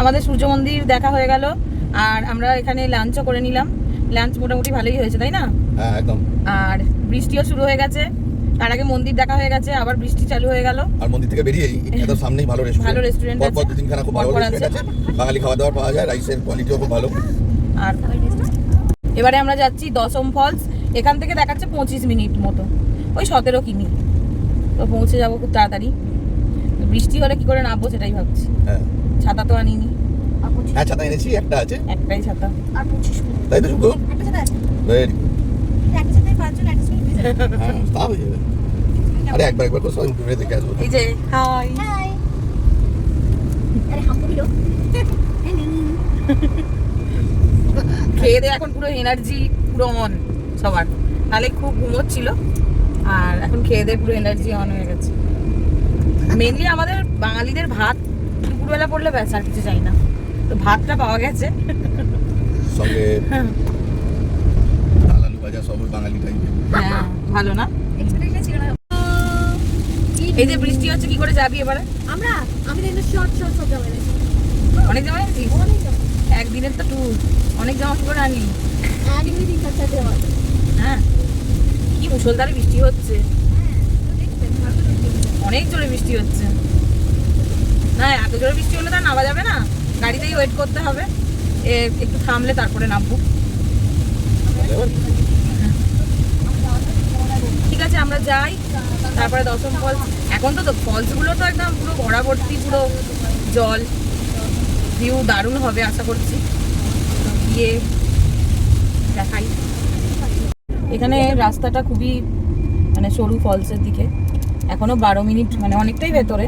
আমাদের সূর্য মন্দির দেখা হয়ে গেল, আর আমরা এখানে লাঞ্চও করে নিলাম। লাঞ্চ মোটামুটি ভালোই হয়েছে, তাই না? হ্যাঁ একদম। আর বৃষ্টিও শুরু হয়ে গেছে, তার আগে মন্দির দেখা হয়ে গেছে, আবার বৃষ্টি চালু হয়ে গেল। আর মন্দির থেকে বেরিয়েই একদম সামনেই ভালো রেস্টুরেন্ট আছে, পরপর 2-3খানা খুব ভালো রেস্টুরেন্ট আছে, বাঙালি খাওয়া দাওয়া পাওয়া যায়, রাইসের কোয়ালিটিও খুব ভালো। আর এবারে আমরা যাচ্ছি দশম ফলস। এখান থেকে দেখাচ্ছে 25 মিনিট মতো, ওই 17 কিমি, তো পৌঁছে যাবো খুব তাড়াতাড়ি। বৃষ্টি হলে কি করে নামবো সেটাই ভাবছি। হ্যাঁ, ছাতা তো আনিনি। হ্যাঁ ছাতা এনেছি, একটা আছে, একটাই ছাতা। আর 25 মিনিট তাই তো শুধু একটা ছাতা আছে, ভেরি একটা ছাতায় 5 জন অ্যাডজাস্ট করে দিতে। হ্যাঁ তা হয়ে যাবে। আরে একবার করে সবাই ঘুরে দেখে আসবো। এই যে হাই হাই, আরে হাম বলো খেয়ে দিয়ে এখন পুরো এনার্জি পুরো অন সবার, তাহলে খুব ঘুমোচ্ছিল, আর এখন খেয়ে দিয়ে পুরো এনার্জি অন হয়ে গেছে। মেনলি আমাদের বাঙালিদের ভাত দুপুরবেলা পড়লে ব্যাস, আর কিছু চাই না, তো ভাতটা পাওয়া গেছে, সঙ্গে ডাল আলু ভাজা, সব বাঙালি টাইপের। হ্যাঁ ভালো না? এক্সপেক্টেশন ছিল না। এই যে বৃষ্টি হচ্ছে, কি করে যাবি এবারে? আমি দেখলে শর্ট সব জামা এনেছি, অনেক জামা এনেছিস? অনেক জামা, একদিনের তো ট্যুর, অনেক জামা কি করে আনলি? আর দুই দিন কাছে জামা। হ্যাঁ, কি মুষলধারে বৃষ্টি হচ্ছে, অনেক জোরে বৃষ্টি হচ্ছে। না এত জোরে বৃষ্টি হলে তো আর নামা যাবে না, গাড়িতেই ওয়েট করতে হবে, একটু থামলে তারপরে নামবো। ঠিক আছে আমরা যাই, তারপরে দশম ফলস। এখন তো ফলসগুলো তো একদম পুরো ভরা ভর্তি, পুরো জল, ভিউ দারুণ হবে আশা করছি, গিয়ে দেখাই। এখানে রাস্তাটা খুবই মানে সরু ফলসের দিকে, এখনো 12 মিনিট, মানে অনেকটাই ভেতরে,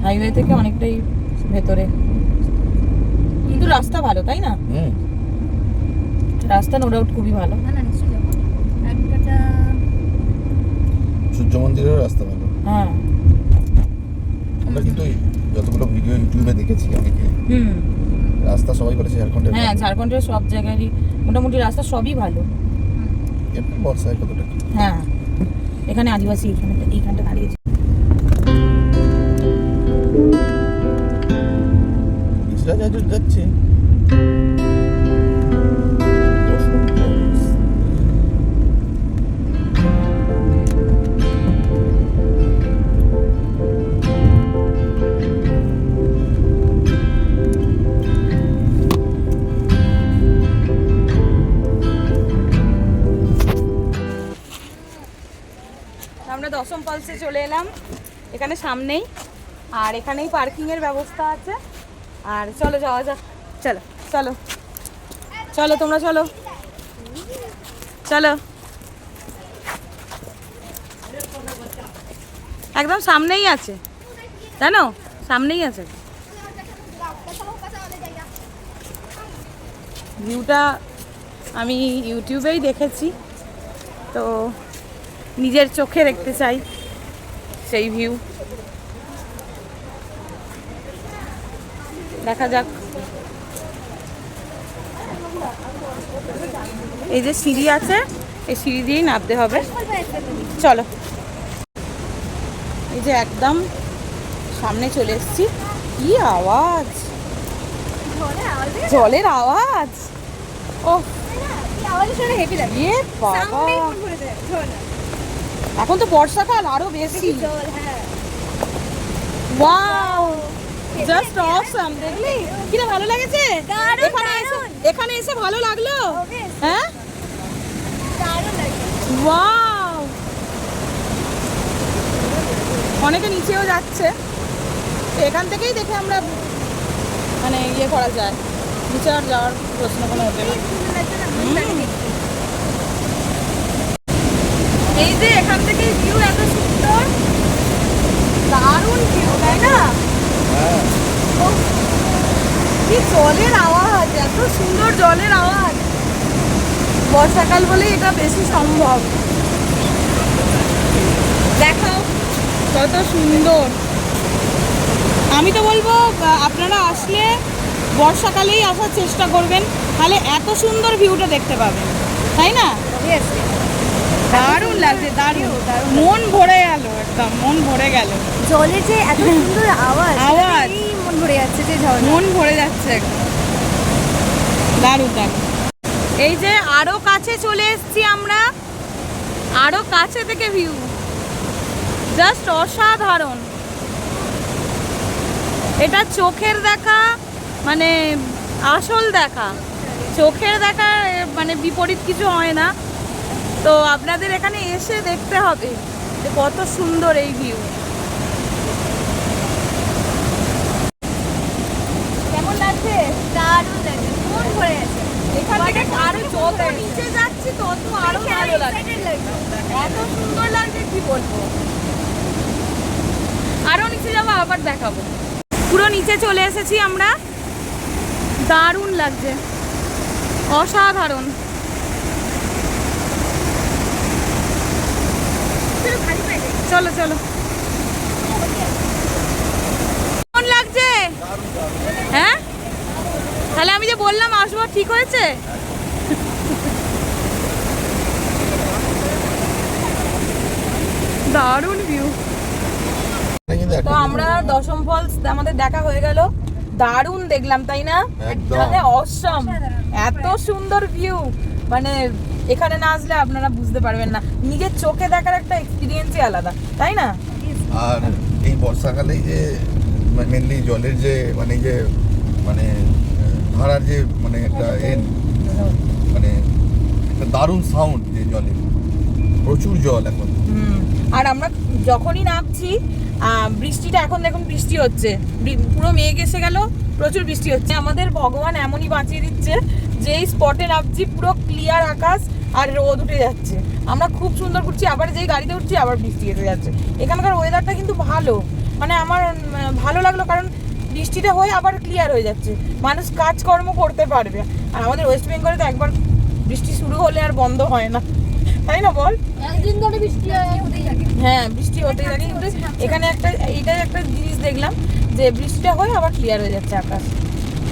হাইওয়ে থেকে অনেকটাই ভেতরে, কিন্তু রাস্তা ভালো, তাই না? রাস্তা নো ডাউট খুবই ভালো। না নিশ্চয়ই যাবো। একটা সূর্য মন্দিরের রাস্তা ভালো। হ্যাঁ আমরা কিন্তু যতগুলো ভিডিও ইউটিউবে দেখেছি অনেকে, রাস্তা সবাই বলেছে ঝাড়খণ্ডের। হ্যাঁ ঝাড়খণ্ডের সব জায়গারই মোটামুটি রাস্তা সবই ভালো। এমনি বর্ষায় কতটা কি। হ্যাঁ এখানে আদিবাসী, এইখানটা দাঁড়িয়েছে। পুলিশরা যাচ্ছে। আমরা দশম ফলসে চলে এলাম, এখানে সামনেই, আর এখানেই পার্কিং এর ব্যবস্থা আছে। আর চলো যাওয়া যাক, চলো চলো চলো, তোমরা চলো চলো, একদম সামনেই আছে, জানো সামনেই আছে। ভিউটা আমি ইউটিউবেই দেখেছি, তো নিজের চোখে দেখতে চাই সেই ভিউ, দেখা যাক। এই যে সিঁড়ি আছে, এই সিঁড়ি দিয়েই নামতে হবে, চলো। এই যে একদম সামনে চলে এসেছি, কি আওয়াজ, জলের আওয়াজ, ও বাবা, এখন তো বর্ষাকাল আরো বেশি। ওয়াও জাস্ট অসাম, দেখলি কিরা ভালো লাগেছে? এখানে এসে ভালো লাগলো, হ্যাঁ ওয়াও। অনেকে নিচেও যাচ্ছে, এখান থেকেই দেখে আমরা মানে ইয়ে করা যায়, নিচে আর যাওয়ার প্রশ্ন কোনো ওঠে না। এই যে এখান থেকে ভিউ এত সুন্দর, দারুণ ভিউ, তাই না? কি জলের আওয়াজ, এত সুন্দর জলের আওয়াজ, বর্ষাকাল বলে এটা বেশি সম্ভব। দেখাও কত সুন্দর। আমি তো বলবো আপনারা আসলে বর্ষাকালেই আসার চেষ্টা করবেন, তাহলে এত সুন্দর ভিউটা দেখতে পাবেন, তাই না? দারুণ লাগছে, দারুণ, মন ভরে গেল, একদম মন ভরে গেল। জলের যে এত সুন্দর আওয়াজ, আওয়াজ। এই মন ভরে যাচ্ছে যে ঝর্ণা। মন ভরে যাচ্ছে একদম। দারুণ দারুণ। এই যে আরো কাছে চলে এসেছি আমরা, আরো কাছে থেকে ভিউ, জাস্ট অসাধারণ। এটা চোখের দেখা, মানে আসল দেখা, চোখের দেখা মানে বিপরীত কিছু হয় না। তো আপনাদের এখানে এসে দেখতে হবে যে কত সুন্দর এই ভিউ। কেমন লাগছে? দারুণ লাগছে, মন ভরে যাচ্ছে। এখান থেকে আরো যত নিচে যাচ্ছি তত আরো ভালো লাগছে, Excited লাগছে। এত সুন্দর লাগছে কি বলবো। আরো নিচে যাবো, আবার দেখাবো। পুরো নিচে চলে এসেছি আমরা, দারুণ লাগছে, অসাধারণ। চলো খালি পায়ে যাই। চলো চলো। কেমন লাগছে? হ্যাঁ, তাহলে আমি যে বললাম আসবো ঠিক হয়েছে? দারুণ ভিউ। তো আমরা দশম ফলস আমাদের দেখা হয়ে গেল, দারুণ দেখলাম তাই না? একদম। মানে অসম, এত সুন্দর ভিউ, মানে এখানে না আসলে আপনারা বুঝতে পারবেন না। নিজের চোখে দেখার একটা এক্সপিরিয়েন্সই আলাদা, তাই না? আর এই বর্ষাকালে যে মেনলি জলের যে মানে যে মানে ধারার যে মানে একটা মানে একটা দারুণ সাউন্ড যে জলের, প্রচুর জল এখন। আর আমরা যখনই নামছি বৃষ্টিটা, এখন দেখুন বৃষ্টি হচ্ছে, পুরো মেঘ এসে গেল, প্রচুর বৃষ্টি হচ্ছে। আমাদের ভগবান এমনই বাঁচিয়ে দিচ্ছে যে এই স্পটে নামছি পুরো ক্লিয়ার আকাশ আর রোদ উঠে যাচ্ছে, আমরা খুব সুন্দর করছি, আবার যেই গাড়িতে উঠছি আবার বৃষ্টি এসে যাচ্ছে। এখানকার ওয়েদারটা কিন্তু ভালো, মানে আমার ভালো লাগলো, কারণ বৃষ্টিটা হয়ে আবার ক্লিয়ার হয়ে যাচ্ছে, মানুষ কাজকর্ম করতে পারবে। আর আমাদের ওয়েস্ট বেঙ্গলে তো একবার বৃষ্টি শুরু হলে আর বন্ধ হয় না, তাই না বল? একদিন ধরে বৃষ্টি হতেই থাকে। হ্যাঁ, বৃষ্টি হতেই থাকে, কিন্তু এখানে এইটাই একটা জিনিস দেখলাম যে বৃষ্টিটা হয়ে আবার ক্লিয়ার হয়ে যাচ্ছে আকাশ।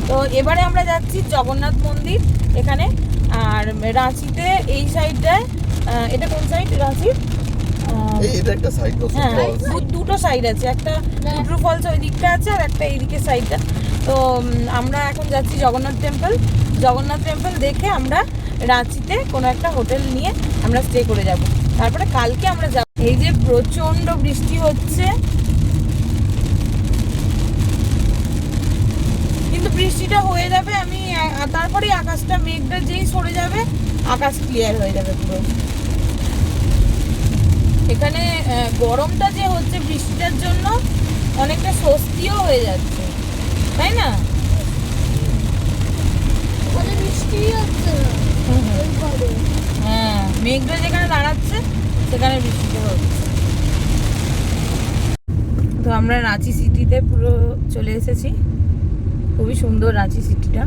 তো এবারে আমরা যাচ্ছি জগন্নাথ মন্দির এখানে, আর রাঁচিতে এই সাইডটায়, এটা কোন সাইড রাঁচির? এটা একটা সাইড, হ্যাঁ, দুটো সাইড আছে, একটা টুট্রু ফলস ওই দিকটা আছে আর একটা এইদিকে সাইডটা। তো আমরা এখন যাচ্ছি জগন্নাথ টেম্পল। জগন্নাথ টেম্পল দেখে আমরা রাঁচিতে কোনো একটা হোটেল নিয়ে আমরা স্টে করে যাব, তারপরে কালকে আমরা যাব। এই যে প্রচন্ড বৃষ্টি হচ্ছে, কিন্তু বৃষ্টিটা হয়ে যাবে, আমি তারপরেই আকাশটা মেঘটা যেই সরে যাবে আকাশ ক্লিয়ার হয়ে যাবে পুরো। এখানে গরমটা যে হচ্ছে বৃষ্টিটার জন্য অনেকটা স্বস্তিও হয়ে যাচ্ছে, তাই না? ওখানে বৃষ্টি হচ্ছে না। ওইভাবে। হ্যাঁ, মেঘটা যেখানে দাঁড়াচ্ছে সেখানে বৃষ্টিটা হচ্ছে। তো আমরা রাঁচি সিটিতে পুরো চলে এসেছি, খুবই সুন্দর রাঁচি সিটিটা।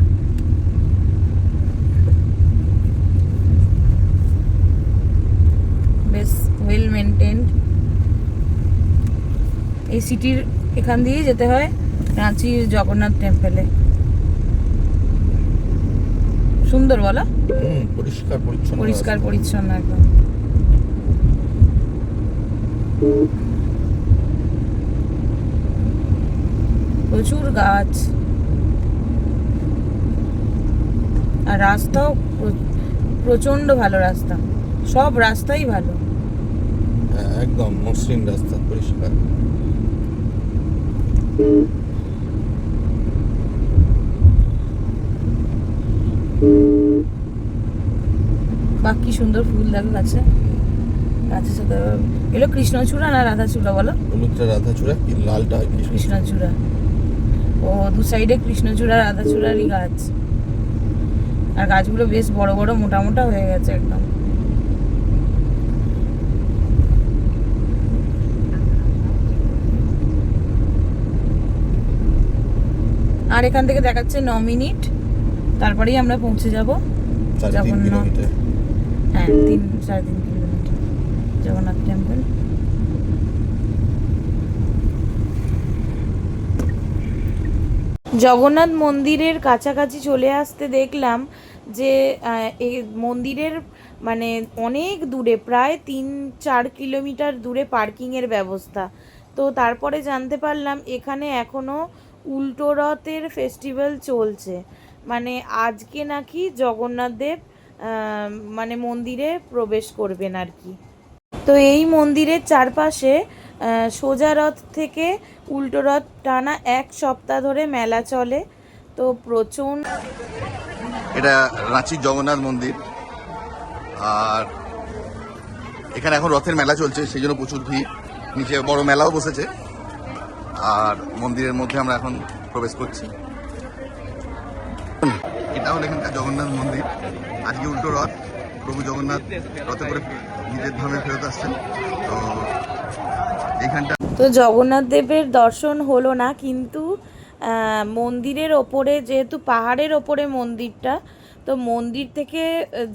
বেশ ওয়েল মেনটেন্ড। এই সিটির এখান দিয়েই যেতে হয় রাঁচির জগন্নাথ টেম্পলে। সুন্দর বলো? পরিষ্কার পরিচ্ছন্ন, পরিষ্কার পরিচ্ছন্ন একদম। প্রচুর গাছ, আর রাস্তাও প্রচন্ড ভালো রাস্তা, সব রাস্তাই ভালো। একদম মসৃণ রাস্তা, পরিষ্কার। বাহ, কি সুন্দর ফুল দেখো গাছে, গাছের সাথে। এগুলো কৃষ্ণচূড়া না রাধাচূড়া বলো? হলুদটা রাধাচূড়া, কি লালটা কৃষ্ণ। কৃষ্ণচূড়া। ও, দু সাইডে কৃষ্ণচূড়া রাধাচূড়ারই গাছ, আর গাছগুলো বেশ বড় বড় মোটা মোটা হয়ে গেছে একদম। আর এখান থেকে দেখাচ্ছে 9 মিনিট, তারপরেই আমরা পৌঁছে যাব 3.5 কিলোমিটার। হ্যাঁ, 3-3.5 কিলোমিটার জগন্নাথ টেম্পল। জগন্নাথ মন্দিরের কাছাকাছি চলে আসতে দেখলাম যে এই মন্দিরের মানে অনেক দূরে, প্রায় 3-4 কিলোমিটার দূরে পার্কিংয়ের ব্যবস্থা। তো তারপরে জানতে পারলাম এখানে এখনও উল্টো রথের ফেস্টিভ্যাল চলছে, মানে আজকে নাকি জগন্নাথ দেব মানে মন্দিরে প্রবেশ করবেন আর কি। তো এই মন্দিরের চারপাশে সোজা রথ থেকে উল্টো রথ টানা 1 সপ্তাহ ধরে মেলা চলে। তো প্রচণ্ড, এটা রাঁচির জগন্নাথ মন্দির, আর এখানে এখন রথের মেলা চলছে, সেই জন্য প্রচুর ভিড়। নিচে বড় মেলাও বসেছে, আর মন্দিরের মধ্যে আমরা এখন প্রবেশ করছি। এটা হলো এখানকার জগন্নাথ মন্দির। আজকে উল্টো রথ, প্রভু জগন্নাথ রথে করে নিজের ধামে ফেরত আসছেন। তো এইখানটা তো জগন্নাথ দেবের দর্শন হলো না, কিন্তু মন্দিরের ওপরে, যেহেতু পাহাড়ের ওপরে মন্দিরটা, তো মন্দির থেকে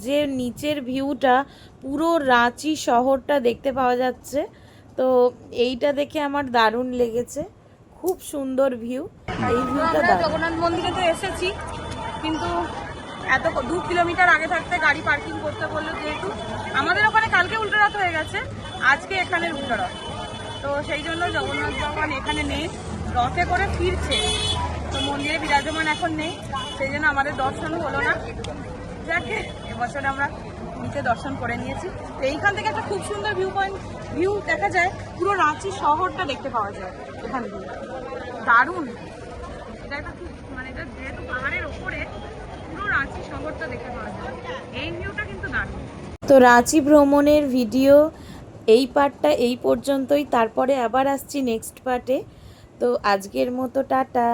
যে নিচের ভিউটা, পুরো রাঁচি শহরটা দেখতে পাওয়া যাচ্ছে। তো এইটা দেখে আমার দারুণ লেগেছে, খুব সুন্দর ভিউ। এই ভিউটা আমরা দারুণ। জগন্নাথ মন্দিরে তো এসেছি, কিন্তু এত 2 কিলোমিটার আগে থাকতে গাড়ি পার্কিং করতে বললো, যেহেতু আমাদের ওখানে কালকে উল্টো রথ হয়ে গেছে, আজকে এখানে উল্টো রথ, তো সেই জন্য জগন্নাথ ভগবান এখানে নেই, রথে করে ফিরছে, তো মন্দিরে বিরাজমান এখন নেই, সেই জন্য আমাদের দর্শন হলো না। যাকে এবছরে আমরা নিচে দর্শন করে নিয়েছি। তো এইখান থেকে একটা খুব সুন্দর ভিউ দেখা যায়, পুরো রাঁচি শহরটা দেখতে পাওয়া যায় এখান থেকে, দারুণ। এটা একটা খুব, মানে এটা যেহেতু পাহাড়ের ওপরে, পুরো রাঁচি শহরটা দেখতে পাওয়া যায়, এই ভিউটা কিন্তু দারুণ। তো রাঁচি ভ্রমণের ভিডিও এই পার্টটা এই পর্যন্তই, তারপরে আবার আসছি নেক্সট পার্টে। তো আজকের মতো টাটা।